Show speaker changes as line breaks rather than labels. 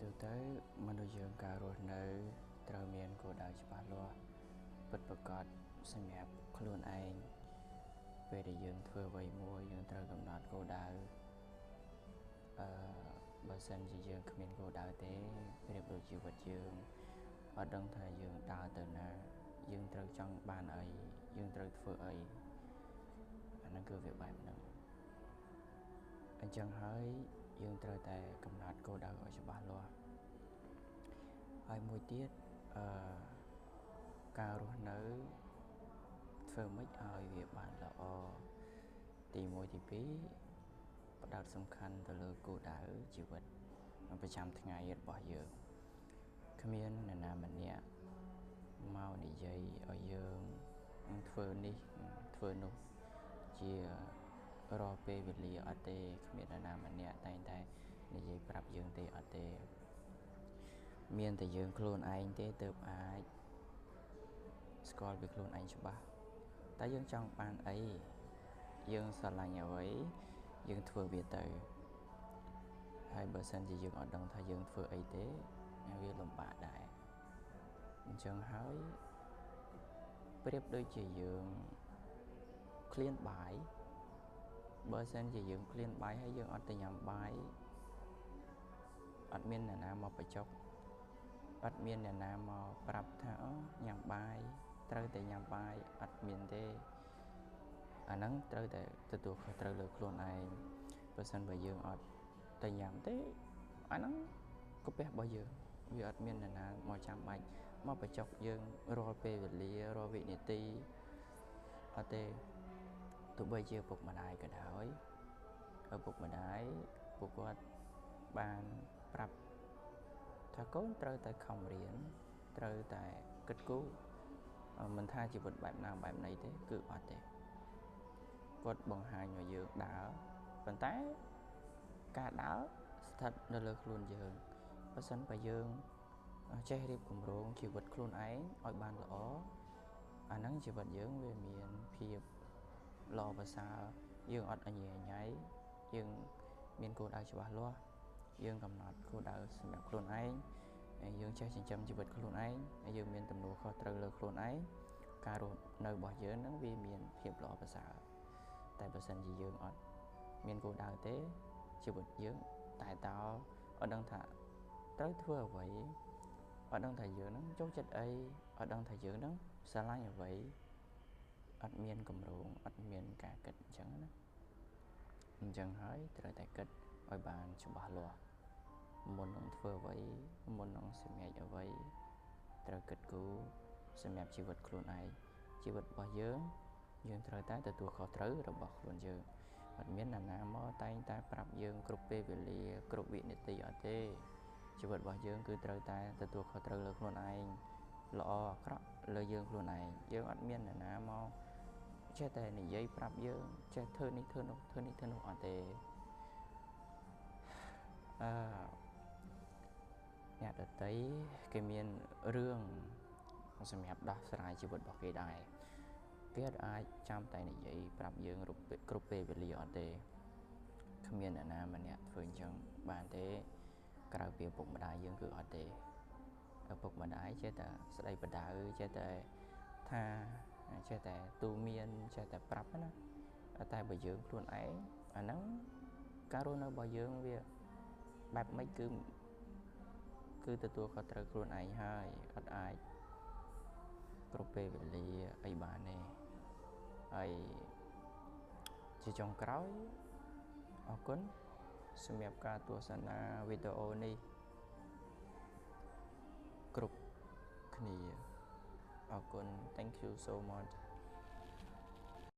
ទូទៅមនុស្សយើងការរស់នៅត្រូវមានគោលដៅច្បាស់លាស់ពិតប្រាកដសម្រាប់ខ្លួនឯងពេលដែលយើងធ្វើអ្វីមួយយើងត្រូវកំណត់គោលដៅបើសិនជាយើងគ្មានគោលដៅទេប្រៀបដូចជីវិតយើងអត់ដឹងថាយើងដើរទៅណាយើងត្រូវចង់បានអីយើងត្រូវធ្វើអីអាហ្នឹងគឺវាបែបហ្នឹងអញ្ចឹងហើយយើងត្រូវតែកំណត់គោលដៅឲ្យច្បាស់លាស់ហើយមួយទៀតការរស់នៅធ្វើម៉េចឲ្យវាបានល្អទី1ទី2ផ្ដោតសំខាន់ទៅលើគោលដៅជីវិតប្រចាំថ្ងៃរបស់យើងគ្មានអ្នកណាម្នាក់មកនិយាយឲ្យយើងធ្វើនេះធ្វើនោះជារាល់ពេលវេលាអត់ទេគ្មានអ្នកណាម្នាក់តែងតែនិយាយប្រាប់យើងទេអត់ទេមានតែយើងខ្លួនឯងទេទើបអាចស្គាល់ពីខ្លួនឯងច្បាស់តែយើងចង់បានអីយើងស្រឡាញ់អ្វីយើងធ្វើវាទៅហើយបើសិនជាយើងអត់ដឹងថាយើងធ្វើអីទេវាលំបាកដែរអញ្ចឹងហើយប្រៀបដូចជាយើងឃ្លានបាយបើសិនជាយើងឃ្លានបាយហើយយើងអត់ទៅញ៉ាំបាយអត់មានអ្នកណាមកបញ្ចុកអត់មានអ្នកណាមកប្រាប់ថាញ៉ាំបាយត្រូវតែញ៉ាំបាយអត់មានទេអាហ្នឹងត្រូវតែទទួលខុសត្រូវលើខ្លួនឯងបើសិនបើយើងអត់ទៅញ៉ាំទេអាហ្នឹងកាពះរបស់យើងវាអត់មានអ្នកណាមកចាំបាច់មកបញ្ចុកយើងរាល់ពេលវេលារាល់វិនាទីអត់ទេទោះបីជាពុកម្ដាយក៏ដោយពុកម្ដាយពួកគាត់បានប្រាប់ថាកូនត្រូវតែខំរៀនត្រូវតែគិតគូរមិនថាជីវិតបែបណាបែបណីទេគឺអត់ទេគាត់បង្ហាញឲ្យយើងដើរប៉ុន្តែការដើរស្ថិតនៅលើខ្លួនយើងបើសិនបើយើងចេះរៀបគម្រោងជីវិតខ្លួនឯងឲ្យបានល្អអាហ្នឹងជីវិតយើងវាមានភាពល្អប្រសើរយើងអត់អញ្ញែអញ្ញៃយើងមានគោលដៅច្បាស់លាស់យើងកំណត់គោលដៅសម្រាប់ខ្លួនឯងហើយយើងចេះចិញ្ចឹមជីវិតខ្លួនឯងហើយយើងមានទំនួលខុសត្រូវលើខ្លួនឯងការរស់នៅរបស់យើងហ្នឹងវាមានភាពល្អប្រសើរតែបើសិនជាយើងអត់មានគោលដៅទេជីវិតយើងតែតើអត់ដឹងថាត្រូវធ្វើអ្វីអត់ដឹងថាយើងហ្នឹងចូលចិត្តអីអត់ដឹងថាយើងហ្នឹងស្រឡាញ់អ្វីអត់មានគម្រោងអត់មានការគិតអញ្ចឹងណាអញ្ចឹងហើយត្រូវតែគិតឲ្យបានច្បាស់លាស់មុននឹងធ្វើអ្វីមុននឹងសម្រេចអ្វីត្រូវគិតគូរសម្រាប់ជីវិតខ្លួនឯងជីវិតរបស់យើងត្រូវតែទទួលខុសត្រូវរបស់ខ្លួនយើងអត់មានអ្នកណាមកតែងតែប្រាប់យើងគ្រប់ពេលវេលាគ្រប់វិនាទីអត់ទេជីវិតរបស់យើងគឺត្រូវតែទទួលខុសត្រូវលើខ្លួនឯងល្អអាក្រក់លើយើងខ្លួនឯងយើងអត់មានអ្នកណាមកចេះតែនិយាយប្រាប់យើងចេះធ្វើនេះធ្វើនោះធ្វើនេះធ្វើនោះអត់ទេអ្នកដទៃគេមានរឿងសម្រាប់ដោះស្រាយជីវិតរបស់គេដែរគេអាចចាំតែនិយាយប្រាប់យើងគ្រប់ពេលវេលាអត់ទេគ្មានអ្នកណាម្នាក់ធ្វើអញ្ចឹងបានទេក្រៅពីឪពុកម្ដាយយើងគឺអត់ទេឪពុកម្ដាយចេះតែស្ដីបដៅចេះតែថាចេះតែទូមានចេះតែប្រាប់ណាតែបើយើងខ្លួនឯងអាហ្នឹងការរស់នៅរបស់យើងវាបែបម៉េចគឺទទួលខុសត្រូវខ្លួនឯងហើយអត់អាចគ្រប់ពេលវេលាអីបានទេហើយជាចុងក្រោយអរគុណសម្រាប់ការទស្សនាវីដេអូនេះគ្រប់គ្នាអរគុណ thank you so much